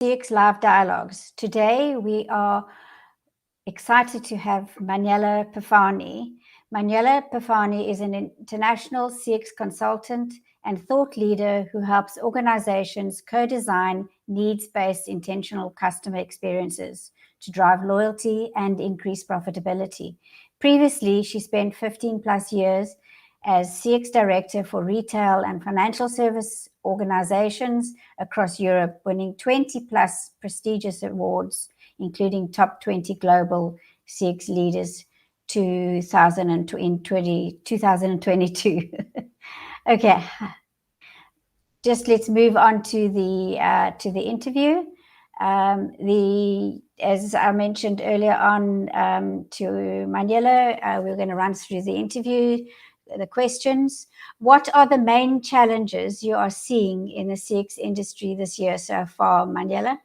CX Live Dialogues. Today we are excited to have Manuela Pifani. Manuela Pifani is an international CX consultant and thought leader who helps organizations co-design needs-based intentional customer experiences to drive loyalty and increase profitability. Previously, she spent 15 plus years as CX director for retail and financial service organizations across Europe, winning 20 plus prestigious awards, including top 20 global CX leaders 2022. Okay, just let's move on to the interview. As I mentioned earlier on to Manuela, we're going to run through the interview, the questions. What are the main challenges you are seeing in the CX industry this year so far, Manuela?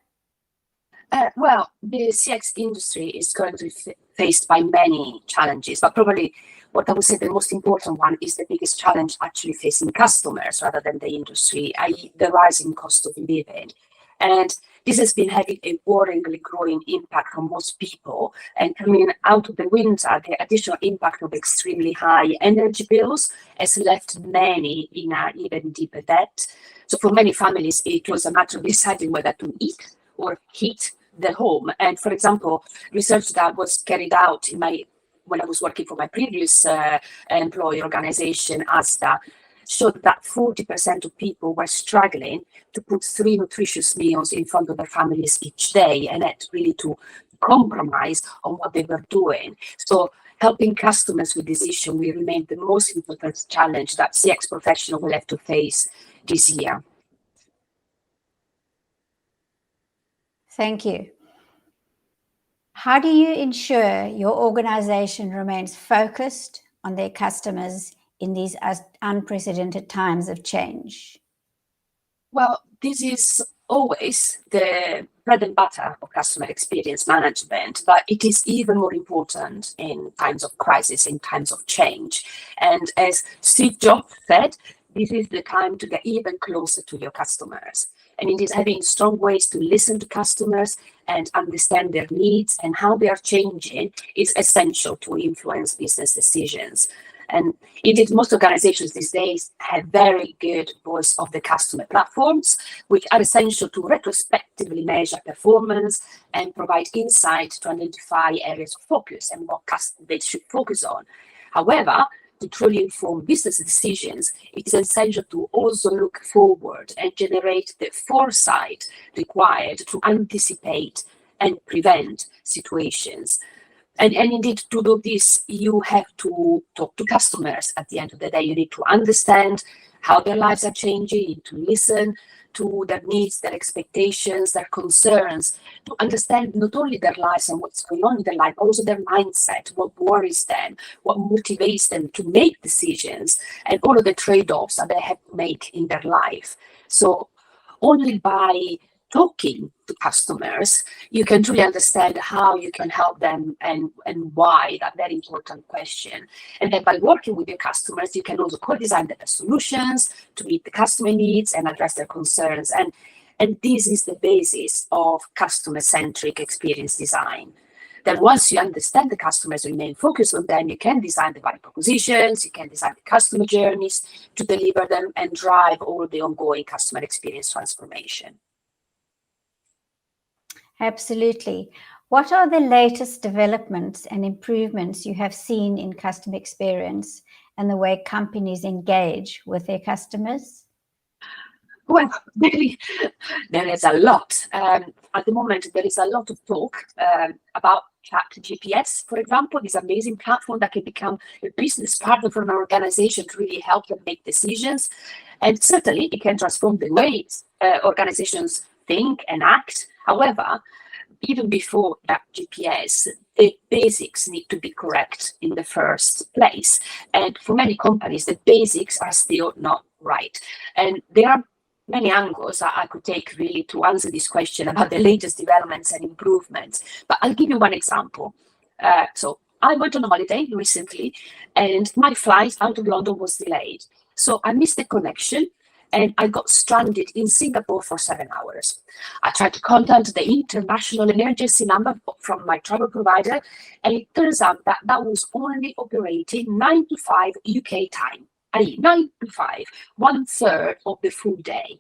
Well, the CX industry is going to be faced by many challenges, but probably what I would say the most important one is the biggest challenge actually facing customers rather than the industry, i.e. the rising cost of living. And this has been having a worryingly growing impact on most people. And coming out of the winter, the additional impact of extremely high energy bills has left many in an even deeper debt. So for many families, it was a matter of deciding whether to eat or heat the home. And for example, research that was carried out when I was working for my previous employer organization, ASDA, showed that 40% of people were struggling to put 3 nutritious meals in front of their families each day, and had really to compromise on what they were doing. So helping customers with this issue will remain the most important challenge that CX professionals will have to face this year. Thank you. How do you ensure your organization remains focused on their customers in these unprecedented times of change? Well, this is always the bread and butter of customer experience management, but it is even more important in times of crisis, in times of change. And as Steve Jobs said, this is the time to get even closer to your customers. And it is having strong ways to listen to customers and understand their needs and how they are changing is essential to influence business decisions. And indeed, most organizations these days have very good voice of the customer platforms, which are essential to retrospectively measure performance and provide insight to identify areas of focus and what they should focus on. However, to truly inform business decisions, it is essential to also look forward and generate the foresight required to anticipate and prevent situations. And indeed, to do this, you have to talk to customers. At the end of the day, you need to understand how their lives are changing, you need to listen to their needs, their expectations, their concerns, to understand not only their lives and what's going on in their life, but also their mindset, what worries them, what motivates them to make decisions, and all of the trade-offs that they have to make in their life. So only by talking to customers, you can truly understand how you can help them and why, that very important question. And then by working with your customers, you can also co-design the solutions to meet the customer needs and address their concerns. And this is the basis of customer-centric experience design. Then once you understand the customers, remain focused on them, you can design the value propositions, you can design the customer journeys to deliver them and drive all the ongoing customer experience transformation. Absolutely. What are the latest developments and improvements you have seen in customer experience and the way companies engage with their customers? Well, there is a lot. At the moment, there is a lot of talk about ChatGPS, for example, this amazing platform that can become a business partner for an organization to really help them make decisions. And certainly, it can transform the ways organizations think and act. However, even before that GPS, the basics need to be correct in the first place. And for many companies, the basics are still not right. And there are many angles that I could take really to answer this question about the latest developments and improvements. But I'll give you one example. So I went on a holiday recently, and my flight out of London was delayed. So I missed the connection. and I got stranded in Singapore for 7 hours. I tried to contact the international emergency number from my travel provider, and it turns out that that was only operating 9 to 5 UK time, i.e. 9 to 5, 1/3 of the full day.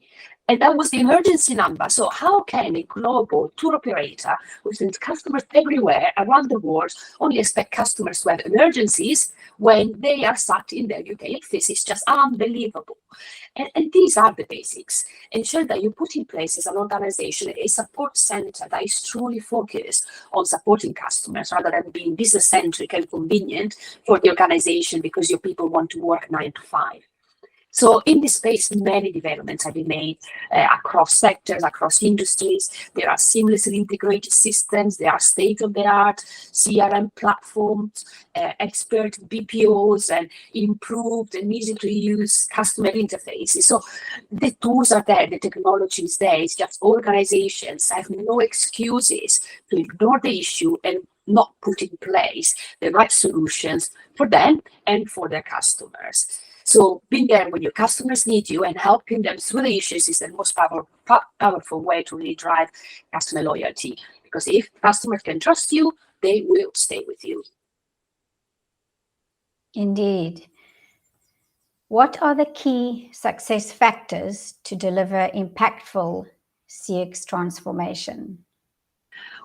And that was the emergency number. So how can a global tour operator who sends customers everywhere around the world only expect customers to have emergencies when they are sat in their UK office? It's just unbelievable. And these are the basics. Ensure that you put in place as an organization a support center that is truly focused on supporting customers rather than being business-centric and convenient for the organization because your people want to work 9 to 5. So in this space, many developments have been made across sectors, across industries. There are seamlessly integrated systems. There are state-of-the-art CRM platforms, expert BPOs, and improved and easy-to-use customer interfaces. So the tools are there, the technology is there. It's just organizations have no excuses to ignore the issue and not put in place the right solutions for them and for their customers. So being there when your customers need you and helping them through the issues is the most powerful way to really drive customer loyalty. Because if customers can trust you, they will stay with you. Indeed. What are the key success factors to deliver impactful CX transformation?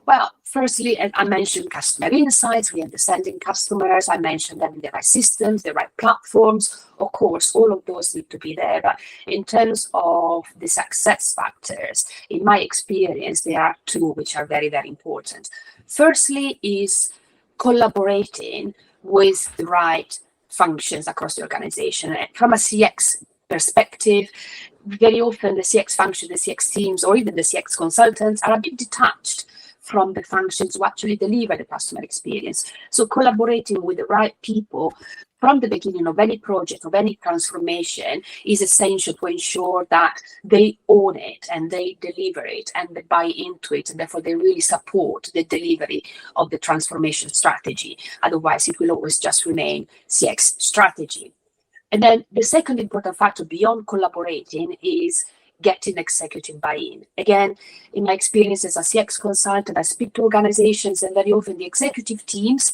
Well, firstly, as I mentioned, customer insights, re-understanding customers. I mentioned having the right systems, the right platforms. Of course, all of those need to be there. But in terms of the success factors, in my experience, there are two which are very, very important. Firstly is collaborating with the right functions across the organization. And from a CX perspective, very often the CX function, the CX teams, or even the CX consultants are a bit detached from the functions to actually deliver the customer experience. So collaborating with the right people from the beginning of any project, of any transformation, is essential to ensure that they own it and they deliver it and they buy into it, and therefore they really support the delivery of the transformation strategy. Otherwise, it will always just remain CX strategy. And then the second important factor beyond collaborating is getting executive buy-in. Again, in my experience as a CX consultant, I speak to organizations, and very often the executive teams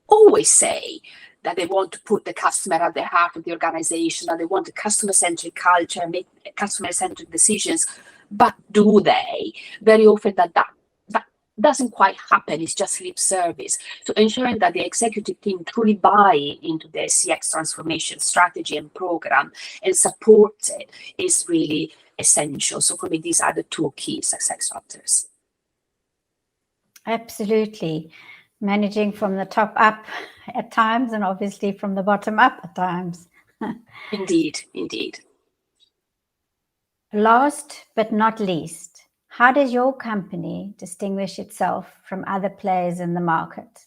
always say that they want to put the customer at the heart of the organization, that they want a customer-centric culture, make customer-centric decisions. But do they? Very often that doesn't quite happen. It's just lip service. So ensuring that the executive team truly buy into the CX transformation strategy and program and support it is really essential. So for me, these are the two key success factors. Absolutely. Managing from the top up at times, and obviously from the bottom up at times. Indeed, indeed. Last but not least, how does your company distinguish itself from other players in the market?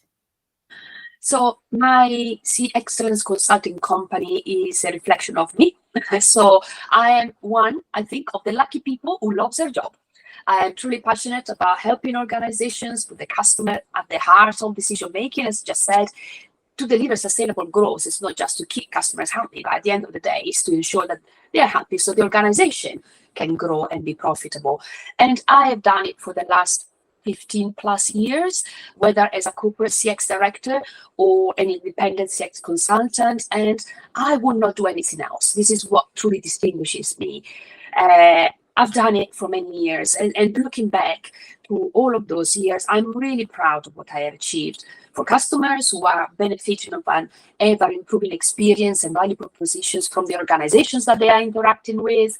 So my CXellence consulting company is a reflection of me. So I am one, I think, of the lucky people who loves their job. I am truly passionate about helping organizations put the customer at the heart of decision making, as just said, to deliver sustainable growth. It's not just to keep customers happy, but at the end of the day, it's to ensure that they're happy so the organization can grow and be profitable. And I have done it for the last 15 plus years, whether as a corporate CX director or an independent CX consultant, and I would not do anything else. This is what truly distinguishes me. I've done it for many years, and looking back to all of those years, I'm really proud of what I have achieved for customers who are benefiting of an ever-improving experience and value propositions from the organizations that they are interacting with.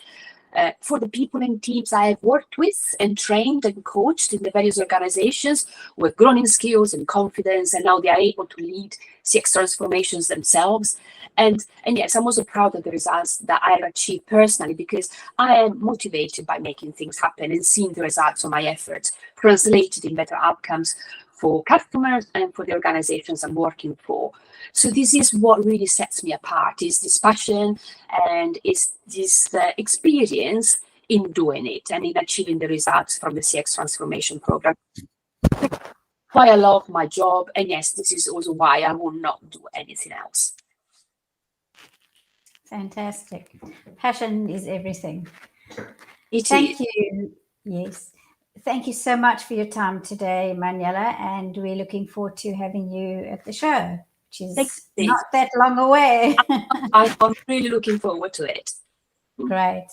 For the people and teams I have worked with and trained and coached in the various organizations who have grown in skills and confidence, and now they are able to lead CX transformations themselves. And yes, I'm also proud of the results that I have achieved personally, because I am motivated by making things happen and seeing the results of my efforts translated in better outcomes for customers and for the organizations I'm working for. So this is what really sets me apart, is this passion and is this experience in doing it and in achieving the results from the CX transformation program. Why I love my job, and yes, this is also why I will not do anything else. Fantastic. Passion is everything. It Thank is. you. Yes. Thank you so much for your time today, Manuela, and we're looking forward to having you at the show, which is not that long away. I'm really looking forward to it. Great.